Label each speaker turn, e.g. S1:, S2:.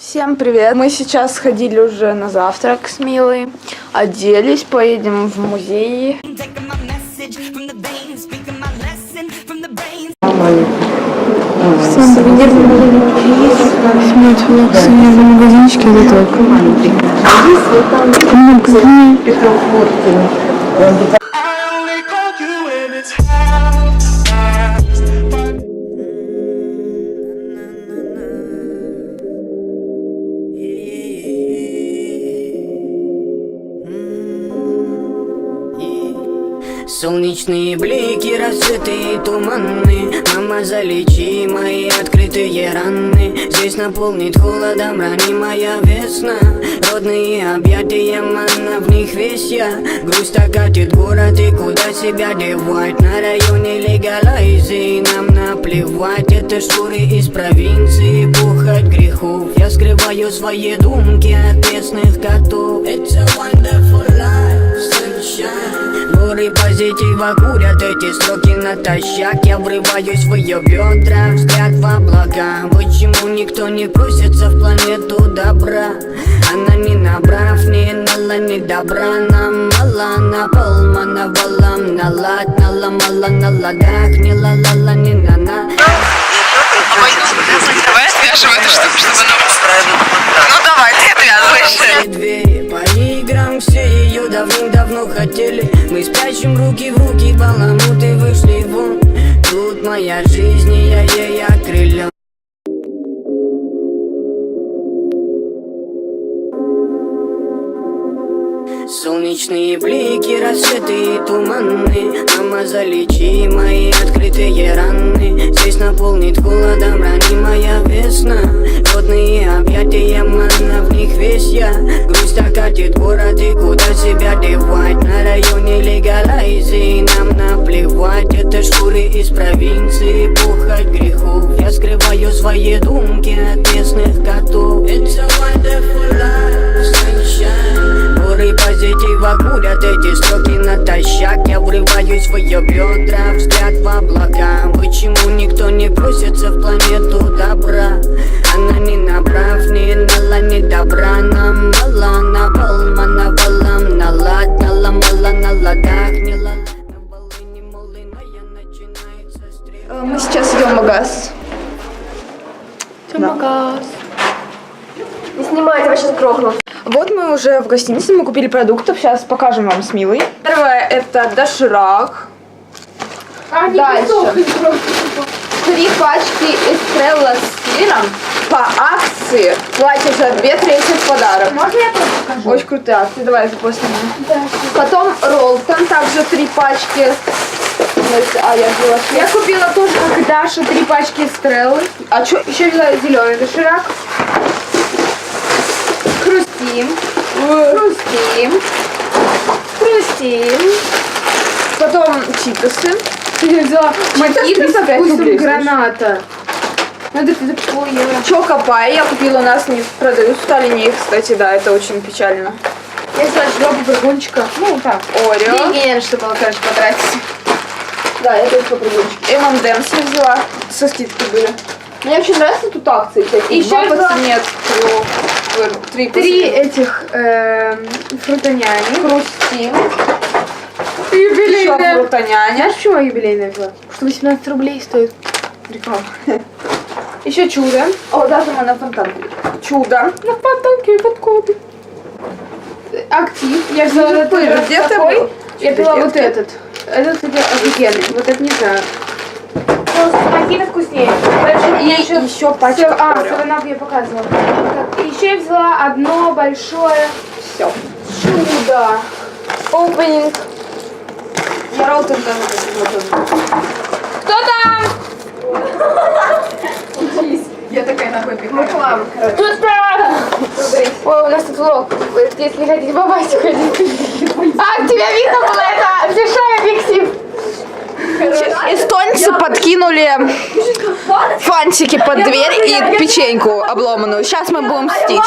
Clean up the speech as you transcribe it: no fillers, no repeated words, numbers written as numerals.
S1: Всем привет! Мы сейчас сходили уже на завтрак с Милой, оделись, поедем в музей. Всем привет! Снять влог в магазинчике готовка.
S2: Солнечные блики, рассветы туманны. Мама, залечи мои открытые раны. Здесь наполнит холодом ранимая весна. Родные объятия, манна, в них весь я. Грусть окатит город, и куда себя девать? На районе легалайзы, нам наплевать. Это шкуры из провинции, пухоть грехов. Я скрываю свои думки от местных котов. It's a wonderful life, sunshine. Горы позитива курят эти строки натощак. Я врываюсь в ее бедра, взгляд в облака. Почему никто не просится в планету добра? Она не набрав, не нала, не добра. Нам мало, на полмана валам, налад, наломала на ладах. Не ла-ла-ла, не на-на.
S3: Давай отвяжем эту штуку, чтобы она была. Ну давай, ты отвязываешь.
S2: Двери по играм, все ее давным-давно хотели. Мы спрячем руки в руки, баламуты вышли вон. Тут моя жизнь, и я ей окрылен. Солнечные блики, рассветы туманны. Мама, залечи мои открытые раны. Здесь наполнит холодом ранимая весна. Родные объятия, манна, в них весь я. Грусть окатит город, и куда себя девать? На районе легалайзы, нам наплевать. Это шкуры из провинции, пухоть грехов. Я скрываю свои думки от местных котов. It's a wonderful life, sunshine. Горы позитива курят эти строки натощак. Я врываюсь в ее бедра, взгляд в облака. Почему никто не просится в планету добра? Она не набрав, не нала, не добра. Нам мало, на полмана валам, налад, наломала на ладах. Не ла, на волыне молыная начинается стрела.
S1: Мы сейчас идем в магаз. Магаз.
S4: Не снимайте, я сейчас грохну.
S1: Вот мы уже в гостинице, мы купили продуктов, сейчас покажем вам с Милой. Первое это доширак. Дальше 3 пачки эстрелла с сыром по акции. Платишь за 2/3 в подарок.
S4: Можно я просто покажу?
S1: Очень крутые акции, давай это после меня.
S4: Да.
S1: Потом Ролтон, также 3 пачки.
S4: Я купила тоже, как и Даша, 3 пачки эстреллы.
S1: А что?
S4: Еще взяла зеленый доширак. Хрустим.
S1: Потом читосы.
S4: Я взяла мохито со
S1: 35
S4: вкусом
S1: рублей,
S4: граната. Надо это пол евро.
S1: Чоко Пай я купила, у нас не продают в Сталине, кстати, да, это очень печально.
S4: Я взяла жопу бургунчика. Ну, так.
S1: Орео.
S4: Деньги нет, что было, короче, потратить.
S1: Да, я тоже попробуйчики. M&M's я взяла, со скидкой были. Мне очень нравятся тут акции.
S4: И еще
S1: 2
S4: я
S1: по
S4: взяла
S1: цене, 3
S4: 3 этих фрутоняни.
S1: Хрустим. Еще
S4: Юбилейная.
S1: фрутоняня.
S4: Знаешь, почему я юбилейная взяла? Что 18 рублей стоит.
S1: Реклама.
S4: Еще чудо.
S1: О, даже мы на фонтанке. Чудо.
S4: На фонтанке и подкопе. Актив. Я взяла этот
S1: Пыжик, где ты
S4: такой.
S1: был?
S4: Я взяла вот этот. Этот офигенный. Вот это не знаю. Просто мохито вкуснее.
S1: И еще пачка Орео.
S4: саванап я показывала. Еще я взяла одно большое
S1: Все.
S4: чудо. Опенинг.
S1: Я Ролтон тоже.
S4: Кто там?
S1: Я такая ногой бегаю.
S4: Кто там? Ой, у нас тут влог. Если хотите попасть, уходите. Тебя видно было это? Большой объектив.
S1: Эстонцы подкинули фантики под дверь и печеньку обломанную. Сейчас мы будем мстить.